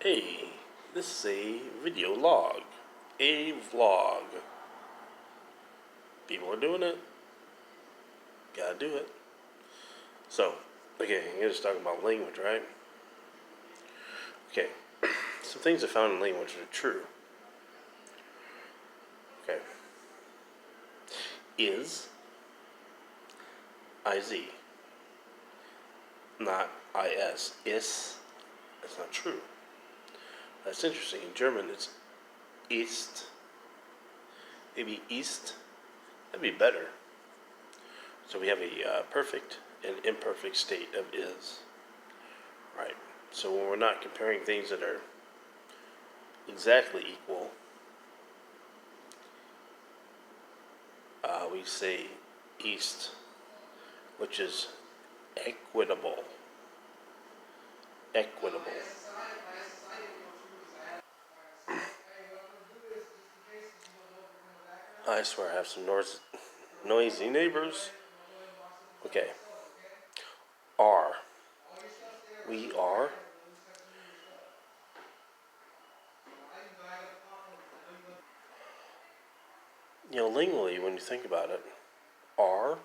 Hey, this is a video log, a vlog. People are doing it. Gotta do it. So, okay, you're just talking about language, right? Okay, some things I found in language are true. Okay, is, iz, not is. Is, that's not true. That's interesting. In German, it's ist. Maybe East. That'd be better. So we have a perfect and imperfect state of is. Right. So when we're not comparing things that are exactly equal, we say east, which is equitable. Equitable. I swear I have some noisy neighbors. Okay. Are. We are. Lingually, when you think about it, are,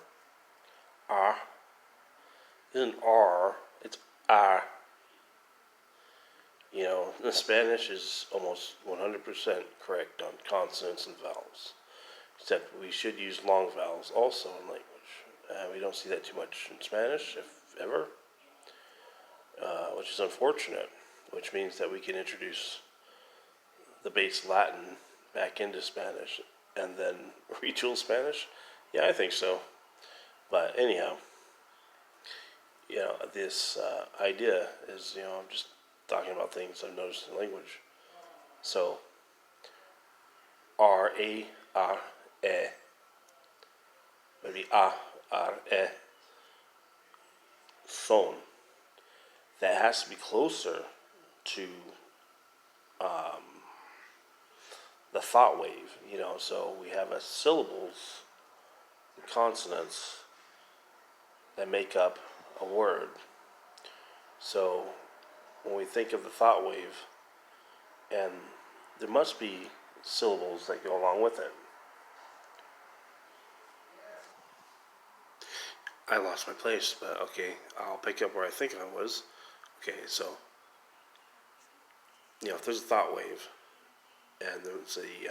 ah, isn't R, it's ah. The Spanish is almost 100% correct on consonants and vowels. Except we should use long vowels also in language. We don't see that too much in Spanish, if ever, which is unfortunate, which means that we can introduce the base Latin back into Spanish and then retool Spanish. Yeah, I think so. But anyhow, this idea is, I'm just talking about things I've noticed in language. So, R, A, R, E, maybe A, R, E, son. That has to be closer to the thought wave, so we have a syllables and consonants that make up a word. So when we think of the thought wave, and there must be syllables that go along with it. I lost my place, but okay, I'll pick up where I think I was. Okay, so, if there's a thought wave, and there's a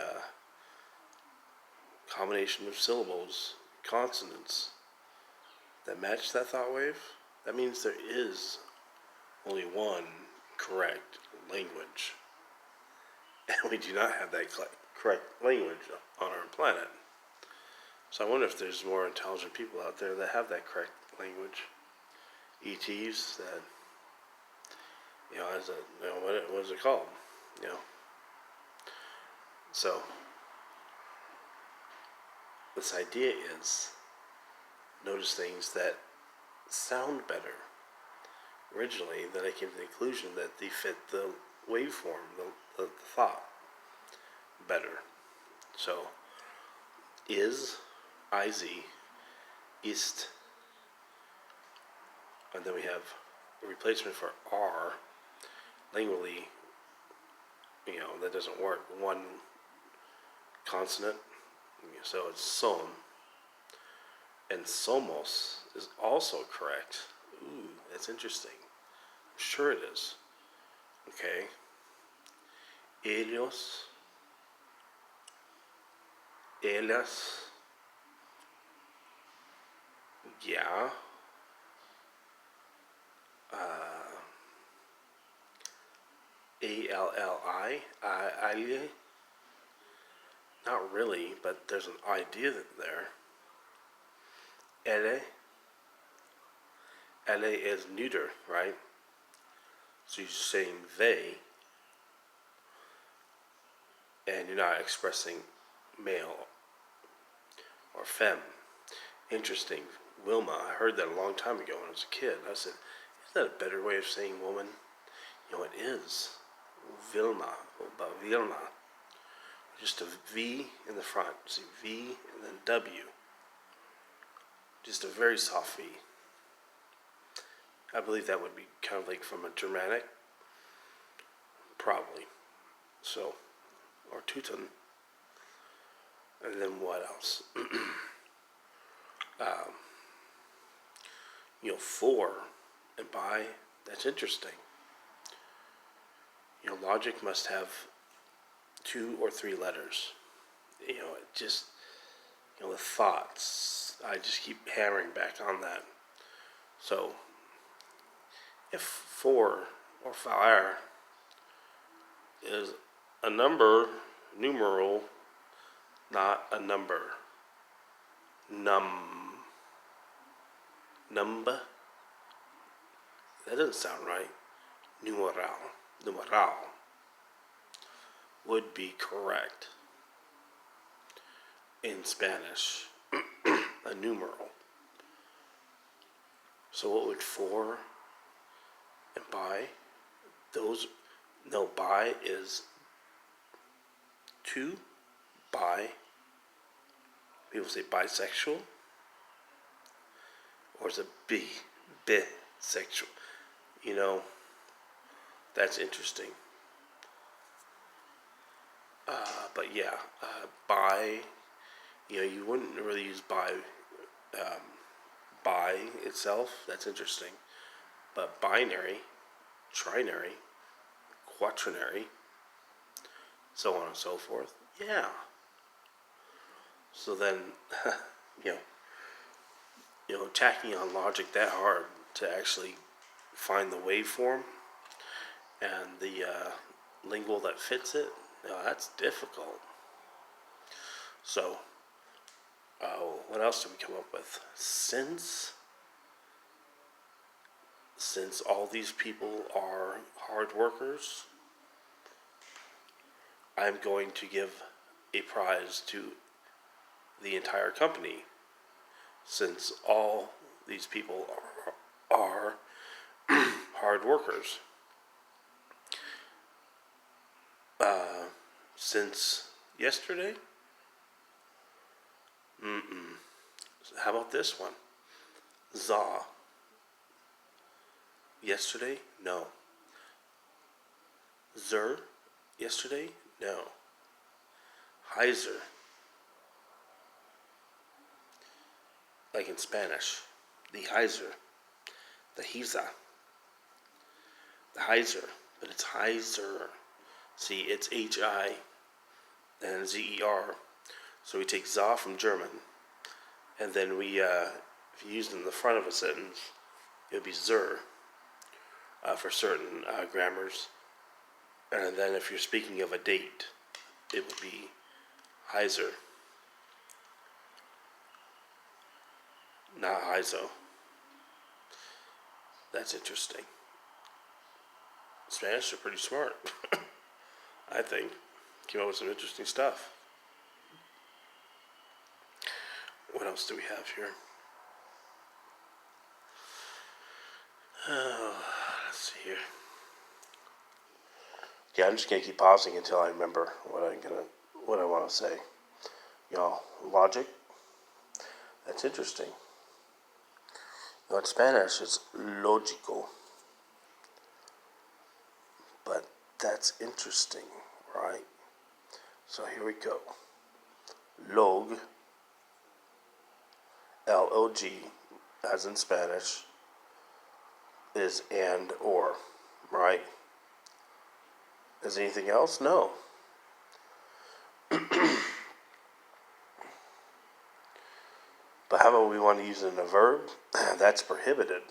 combination of syllables, consonants, that match that thought wave, that means there is only one correct language. And we do not have that correct language on our planet. So I wonder if there's more intelligent people out there that have that correct language. ETs that, what is it called? So, this idea is notice things that sound better. Originally, then I came to the conclusion that they fit the waveform, the thought, better. So, is, iz, ist, and then we have the replacement for r. Lingually, that doesn't work. One consonant, so it's son. And somos is also correct. Ooh, that's interesting. I'm sure it is. Okay. Ellos, ellas, yeah. ALLI, not really, but there's an idea there. Elle is neuter, right? So you're saying they, and you're not expressing male or femme. Interesting. Wilma, I heard that a long time ago when I was a kid. I said, isn't that a better way of saying woman? It is. Vilma, or Vilma. Just a V in the front. See, V and then W. Just a very soft V. I believe that would be kind of like from a Germanic probably. So, or Teuton. And then what else? For and by, that's interesting. Logic must have 2 or 3 letters. It just, the thoughts, I just keep hammering back on that. So, if for or faire is a numeral, not a number. Number? That doesn't sound right. Numeral would be correct in Spanish. A numeral. So what would for and by? By is to, bi. People say bisexual. Or is it bisexual? That's interesting. But yeah, bi, you wouldn't really use by itself. That's interesting. But binary, trinary, quaternary, so on and so forth. Yeah. So then, tacking on logic that hard to actually find the waveform and the lingual that fits it, that's difficult. So, what else did we come up with? Since all these people are hard workers, I'm going to give a prize to the entire company. Since all these people are hard workers. Since yesterday? How about this one? Za. Yesterday? No. Zer? Yesterday? No. Heiser. Like in Spanish. The Heiser. The Hiza. The Heiser. But it's Heiser. See, it's H-I and Z-E-R. So we take za from German. And then we, if you use it in the front of a sentence, it would be zer for certain grammars. And then if you're speaking of a date, it would be Heiser. Not Heizo. That's interesting. Spanish are pretty smart. I think. Came up with some interesting stuff. What else do we have here? Let's see here. Yeah, I'm just gonna keep pausing until I remember what I want to say. Logic. That's interesting. In Spanish, it's logical. But that's interesting, right? So here we go. Log, L-O-G, as in Spanish, is and or, right? Is anything else? No. But how about we want to use it in a verb? That's prohibited.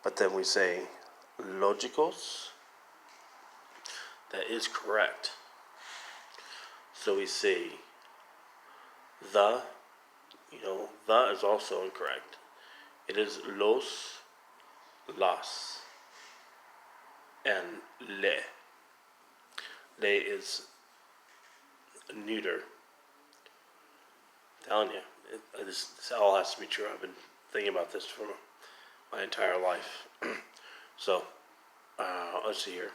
But then we say logicos. That is correct. So we say the. The is also incorrect. It is los, las, and le. Le is neuter. I'm telling you, this all has to be true. I've been thinking about this for my entire life. So, let's see here.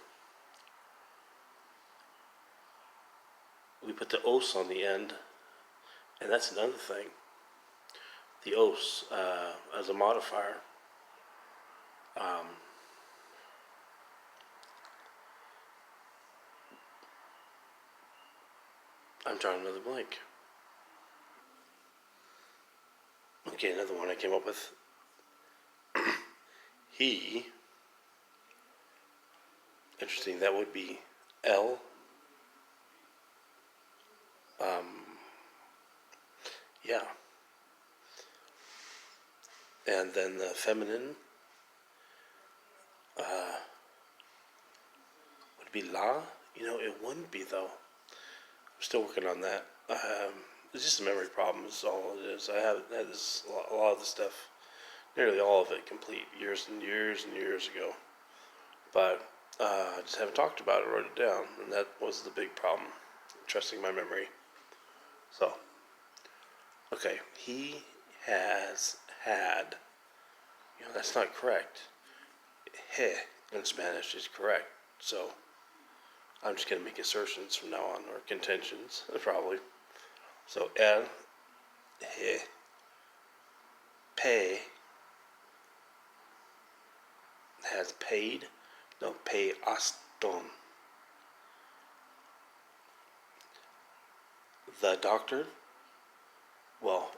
We put the os on the end, and that's another thing. The os as a modifier. I'm drawing another blank. Okay, another one I came up with. He. Interesting. That would be L. Yeah. And then the feminine would be La. It wouldn't be though. I'm still working on that. It's just a memory problem. Is all it is. I have had this a lot of the stuff, nearly all of it, complete years and years and years ago. But I just haven't talked about it, wrote it down, and that was the big problem. Trusting my memory. So, okay, he has had. That's not correct. He in Spanish is correct. So, I'm just going to make assertions from now on, or contentions, probably. So, él, he, pay, has paid. No, pay aston. The doctor, well,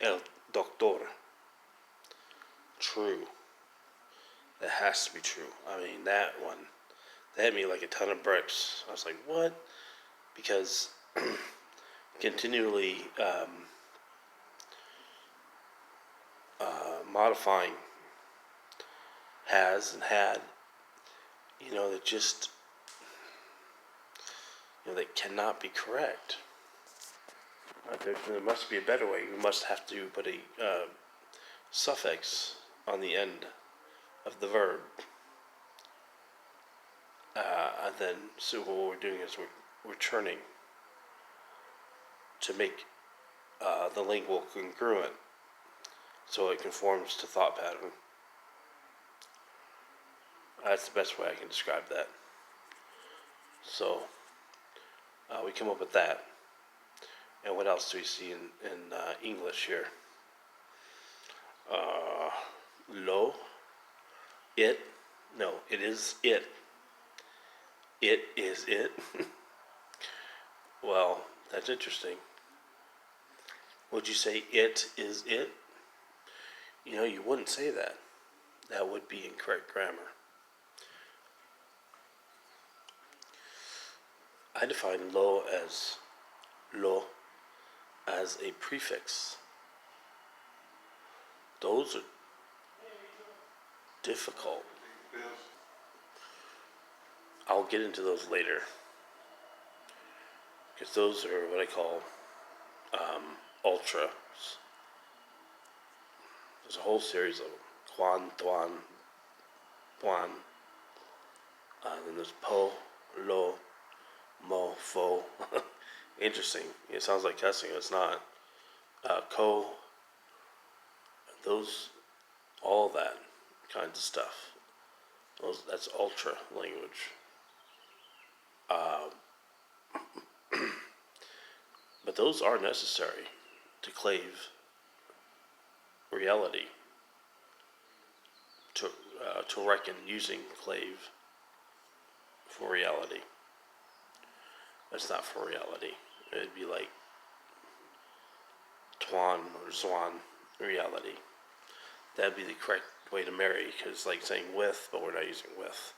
el doctor. True. That has to be true. I mean, that one, that hit me like a ton of bricks. I was like, what? Because continually modifying has and had, that just, that cannot be correct. There must be a better way. We must have to put a suffix on the end of the verb. And then, so what we're doing is we're turning to make the lingual congruent so it conforms to thought pattern. That's the best way I can describe that. So, we come up with that. And what else do we see in English here? Lo, it, no, it is it. It is it. Well, that's interesting. Would you say it is it? You wouldn't say that. That would be incorrect grammar. I define lo as a prefix. Those are difficult. I'll get into those later. Because those are what I call ultras. There's a whole series of them. Quan, Tuan, Puan. Then there's Po, Lo, Mo, Fo. Interesting. It sounds like cussing. It's not. Ko. Those, all that kinds of stuff. That's ultra language. But those are necessary to clave reality, to reckon using clave for reality. That's not for reality. It'd be like Tuan or Zwan reality. That'd be the correct way to marry, because it's like saying with, but we're not using with.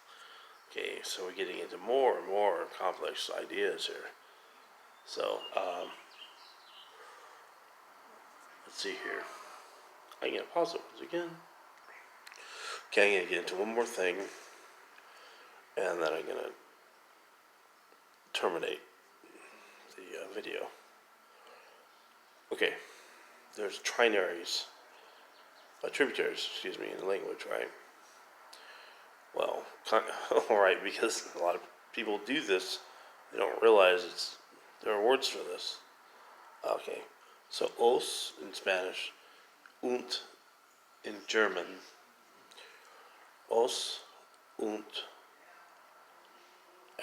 Okay, so we're getting into more and more complex ideas here. So, let's see here. I'm going to pause it once again. Okay, I'm going to get into one more thing, and then I'm going to terminate the video. Okay, there's trinaries, tributaries, in the language, right? Well, alright, because a lot of people do this, they don't realize there are words for this. Okay, so os in Spanish, und in German, os, und,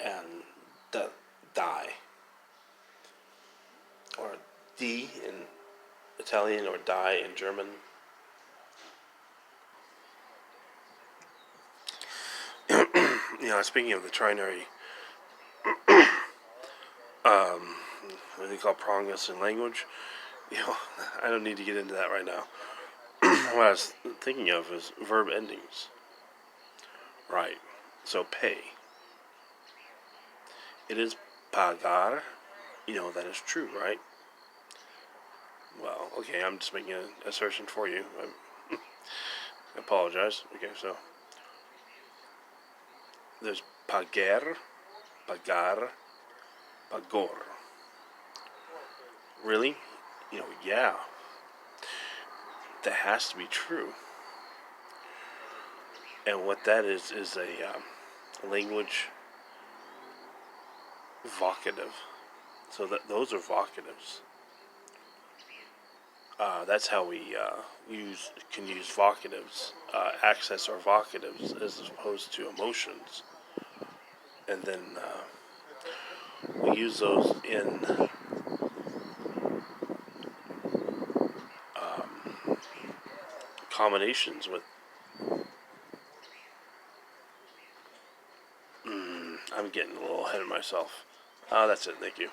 and die, or die in Italian, or die in German. Speaking of the trinary, what they call prongus in language. I don't need to get into that right now. What I was thinking of is verb endings. Right. So pay. It is pagar. That is true, right? Well, okay, I'm just making an assertion for you. I apologize. Okay, so there's pagar, pagar, pagor. Really? Yeah. That has to be true. And what that is a language vocative. So those are vocatives. That's how we can use vocatives, access our vocatives as opposed to emotions, and then we use those in combinations with. I'm getting a little ahead of myself. That's it. Thank you.